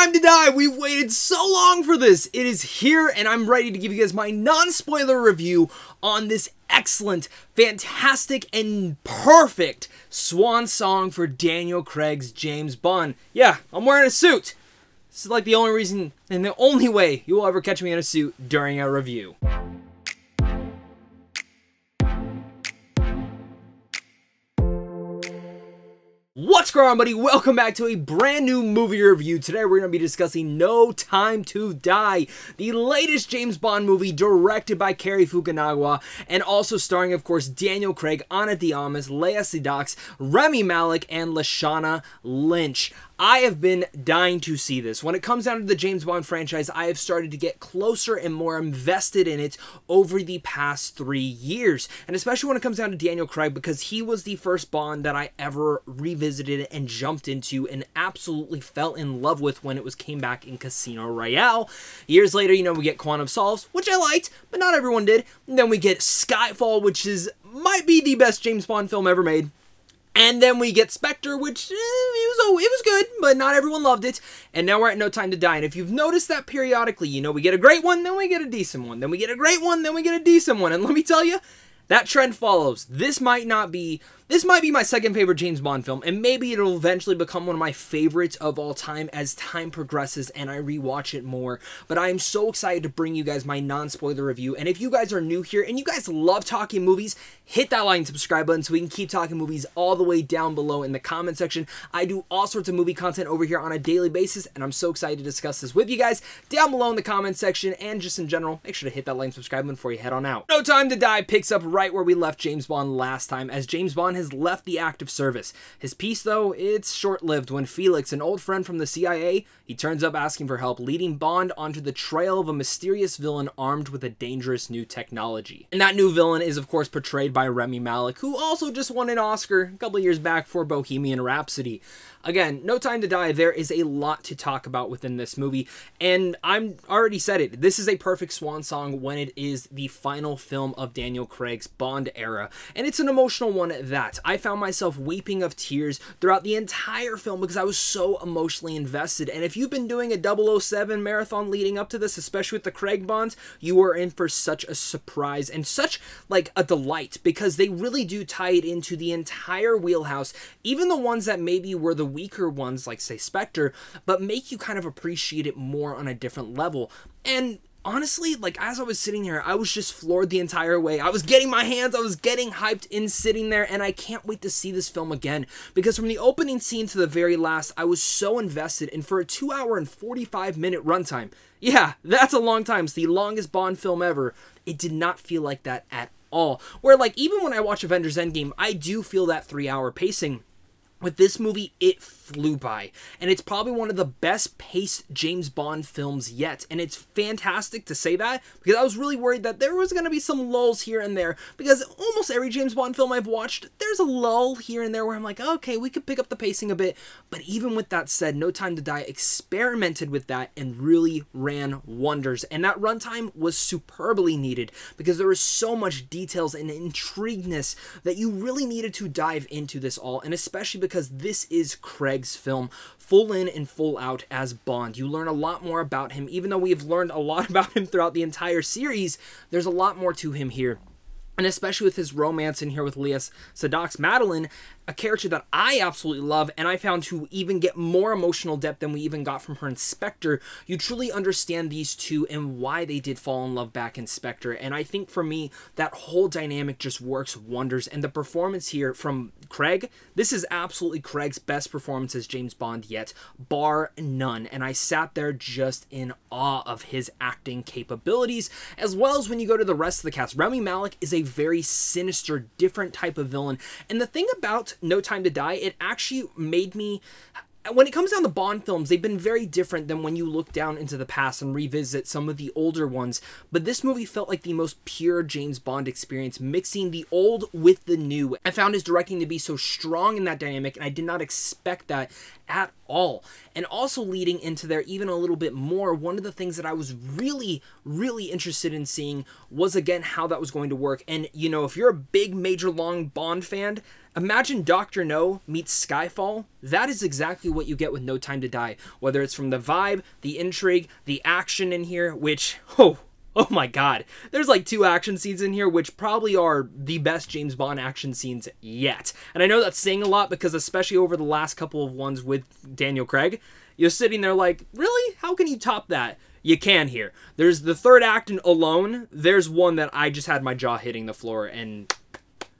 Time to Die! We've waited so long for this! It is here, and I'm ready to give you guys my non-spoiler review on this excellent, fantastic, and perfect swan song for Daniel Craig's James Bond. Yeah, I'm wearing a suit. This is like the only reason and the only way you will ever catch me in a suit during a review. What's going on, buddy? Welcome back to a brand new movie review. Today we're going to be discussing No Time to Die, the latest James Bond movie directed by Cary Fukunaga and also starring, of course, Daniel Craig, Ana de Armas, Léa Seydoux, Rami Malek, and Lashana Lynch. I have been dying to see this. When it comes down to the James Bond franchise, I have started to get closer and more invested in it over the past 3 years. And especially when it comes down to Daniel Craig, because he was the first Bond that I ever revisited and jumped into and absolutely fell in love with when it came back in Casino Royale. Years later, you know, we get Quantum of Solace, which I liked, but not everyone did. And then we get Skyfall, which might be the best James Bond film ever made. And then we get Spectre, which it was good, but not everyone loved it. And now we're at No Time to Die. And if you've noticed that periodically, you know, we get a great one, then we get a decent one. Then we get a great one, then we get a decent one. And let me tell you, that trend follows. This might be my second favorite James Bond film, and maybe it'll eventually become one of my favorites of all time as time progresses and I rewatch it more. But I am so excited to bring you guys my non-spoiler review. And if you guys are new here and you guys love talking movies, hit that like and subscribe button so we can keep talking movies all the way down below in the comment section. I do all sorts of movie content over here on a daily basis, and I'm so excited to discuss this with you guys down below in the comment section. And just in general, make sure to hit that like and subscribe button before you head on out. No Time to Die picks up right where we left James Bond last time, as James Bond has left the active service. His peace, though, it's short-lived when Felix, an old friend from the CIA, he turns up asking for help, leading Bond onto the trail of a mysterious villain armed with a dangerous new technology. And that new villain is, of course, portrayed by Rami Malek, who also just won an Oscar a couple of years back for Bohemian Rhapsody. Again, No Time to Die, there is a lot to talk about within this movie, and I'm already said it. This is a perfect swan song when it is the final film of Daniel Craig's Bond era, and it's an emotional one at that. I found myself weeping of tears throughout the entire film because I was so emotionally invested, and if you've been doing a 007 marathon leading up to this, especially with the Craig Bonds, you are in for such a surprise and such like a delight, because they really do tie it into the entire wheelhouse, even the ones that maybe were the weaker ones, like say Spectre, but make you kind of appreciate it more on a different level. And honestly, like, as I was sitting here, I was just floored the entire way. I was getting my hands, I was getting hyped in sitting there, and I can't wait to see this film again, because from the opening scene to the very last, I was so invested. And for a 2-hour and 45-minute runtime, yeah, that's a long time. It's the longest Bond film ever. It did not feel like that at all. Where, like, even when I watch Avengers Endgame, I do feel that 3-hour pacing. With this movie, it flew by, and it's probably one of the best paced James Bond films yet, and it's fantastic to say that, because I was really worried that there was going to be some lulls here and there, because almost every James Bond film I've watched, there's a lull here and there where I'm like, okay, we could pick up the pacing a bit. But even with that said, No Time to Die experimented with that and really ran wonders, and that runtime was superbly needed, because there was so much details and intrigueness that you really needed to dive into this all, and especially because this is Craig's film, full in and full out as Bond. You learn a lot more about him. Even though we have learned a lot about him throughout the entire series, there's a lot more to him here. And especially with his romance in here with Léa Seydoux, Madeline, a character that I absolutely love, and I found to even get more emotional depth than we even got from her in Spectre. You truly understand these two and why they did fall in love back in Spectre. And I think for me, that whole dynamic just works wonders. And the performance here from Craig, this is absolutely Craig's best performance as James Bond yet, bar none. And I sat there just in awe of his acting capabilities, as well as when you go to the rest of the cast. Rami Malek is a very sinister, different type of villain. And the thing about No Time to Die, it actually made me... When it comes down to Bond films, they've been very different than when you look down into the past and revisit some of the older ones. But this movie felt like the most pure James Bond experience, mixing the old with the new. I found his directing to be so strong in that dynamic, and I did not expect that at all. And also leading into there even a little bit more, one of the things that I was really interested in seeing was, again, how that was going to work. And, you know, if you're a big, major, long Bond fan, Imagine Dr. No meets Skyfall. That is exactly what you get with No Time to Die. Whether it's from the vibe, the intrigue, the action in here, which, oh my god. There's like 2 action scenes in here, which probably are the best James Bond action scenes yet. And I know that's saying a lot because especially over the last couple of ones with Daniel Craig, you're sitting there like, really? How can you top that? You can here. There's the 3rd act alone. There's one that I just had my jaw hitting the floor, and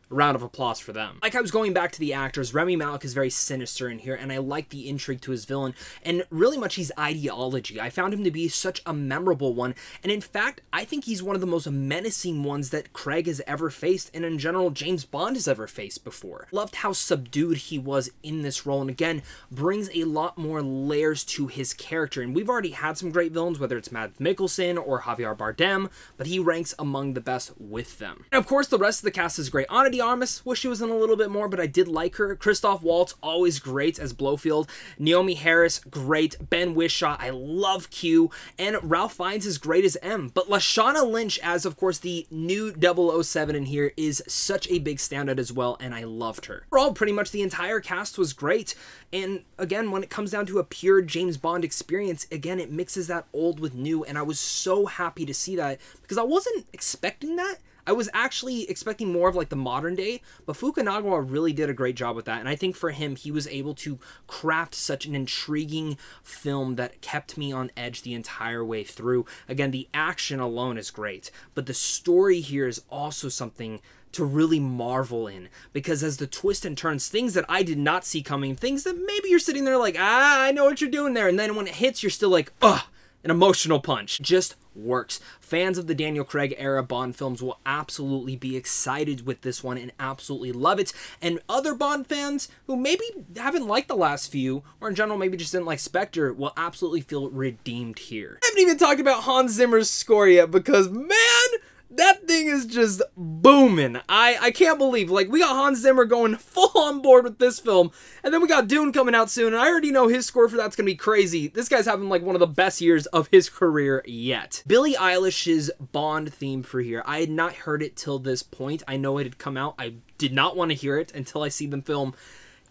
a round of applause for them. Like I was going back to the actors, Rami Malek is very sinister in here, and I like the intrigue to his villain, and really much his ideology. I found him to be such a memorable one, and in fact, I think he's one of the most menacing ones that Craig has ever faced, and in general, James Bond has ever faced before. Loved how subdued he was in this role, and again, brings a lot more layers to his character, and we've already had some great villains, whether it's Mads Mikkelsen or Javier Bardem, but he ranks among the best with them. And of course, the rest of the cast is great. Ana de Armas, wish she was in a little bit more, but I did like her. Christoph Waltz, always great as Blofeld. Naomi Harris, great. Ben Whishaw, I love Q. And Ralph Fiennes is great as M. But Lashana Lynch as, of course, the new 007 in here is such a big standout as well, and I loved her. Overall, pretty much the entire cast was great. And again, when it comes down to a pure James Bond experience, again, it mixes that old with new, and I was so happy to see that because I wasn't expecting that. I was actually expecting more of like the modern day, but Fukunaga really did a great job with that. And I think for him, he was able to craft such an intriguing film that kept me on edge the entire way through. Again, the action alone is great, but the story here is also something to really marvel in, because as the twist and turns, things that I did not see coming, things that maybe you're sitting there like, I know what you're doing there. And then when it hits, you're still like, ugh. An emotional punch. Just works. Fans of the Daniel Craig era Bond films will absolutely be excited with this one and absolutely love it. And other Bond fans who maybe haven't liked the last few, or in general maybe just didn't like Spectre, will absolutely feel redeemed here. I haven't even talked about Hans Zimmer's score yet because, man, that thing is just booming. I can't believe, like, we got Hans Zimmer going full on board with this film, and then we got Dune coming out soon, and I already know his score for that's gonna be crazy. This guy's having, like, one of the best years of his career yet. Billie Eilish's Bond theme for here, I had not heard it till this point. I know it had come out. I did not want to hear it until I see them film.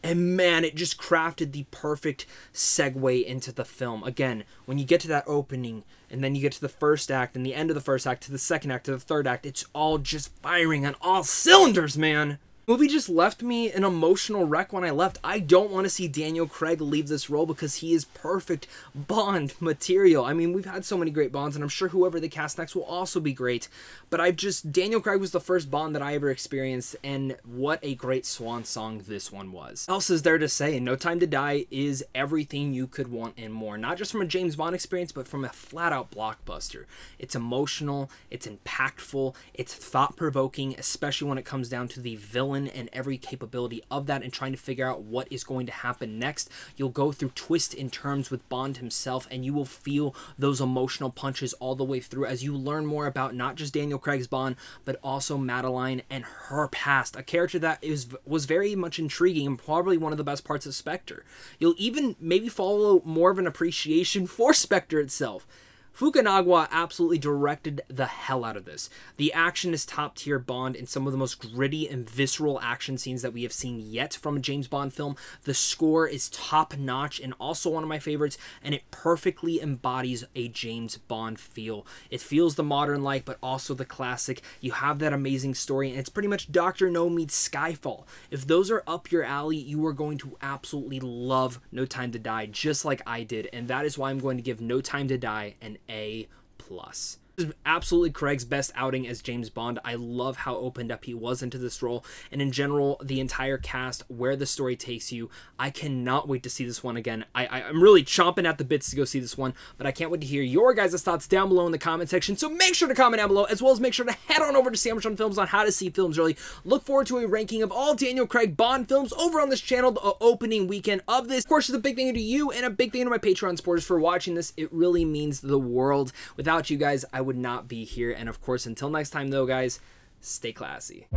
And man, it just crafted the perfect segue into the film. Again, when you get to that opening, and then you get to the first act, and the end of the first act, to the second act, to the third act, it's all just firing on all cylinders, man. The movie just left me an emotional wreck when I left. I don't want to see Daniel Craig leave this role because he is perfect Bond material. I mean, we've had so many great Bonds, and I'm sure whoever they cast next will also be great. But Daniel Craig was the first Bond that I ever experienced, and what a great swan song this one was. What else is there to say? No Time to Die is everything you could want and more. Not just from a James Bond experience, but from a flat-out blockbuster. It's emotional, it's impactful, it's thought-provoking, especially when it comes down to the villain and every capability of that and trying to figure out what is going to happen next. You'll go through twists and turns with Bond himself, and you will feel those emotional punches all the way through as you learn more about not just Daniel Craig's Bond, but also Madeline and her past, a character that was very much intriguing and probably one of the best parts of Spectre. You'll even maybe follow more of an appreciation for Spectre itself. Fukunaga absolutely directed the hell out of this. The action is top-tier Bond in some of the most gritty and visceral action scenes that we have seen yet from a James Bond film. The score is top-notch and also one of my favorites, and it perfectly embodies a James Bond feel. It feels the modern-like, but also the classic. You have that amazing story, and it's pretty much Dr. No meets Skyfall. If those are up your alley, you are going to absolutely love No Time to Die, just like I did, and that is why I'm going to give No Time to Die an A+. This is absolutely Craig's best outing as James Bond. I love how opened up he was into this role, and in general, the entire cast, where the story takes you. I cannot wait to see this one again. I'm really chomping at the bits to go see this one, but I can't wait to hear your guys' thoughts down below in the comment section, so make sure to comment down below, as well as make sure to head on over to Sandwich on Films on how to see films early. Look forward to a ranking of all Daniel Craig Bond films over on this channel the opening weekend of this. Of course, it's a big thank you to you, and a big thank you to my Patreon supporters for watching this. It really means the world. Without you guys, I would not be here. And of course, until next time though, guys, stay classy.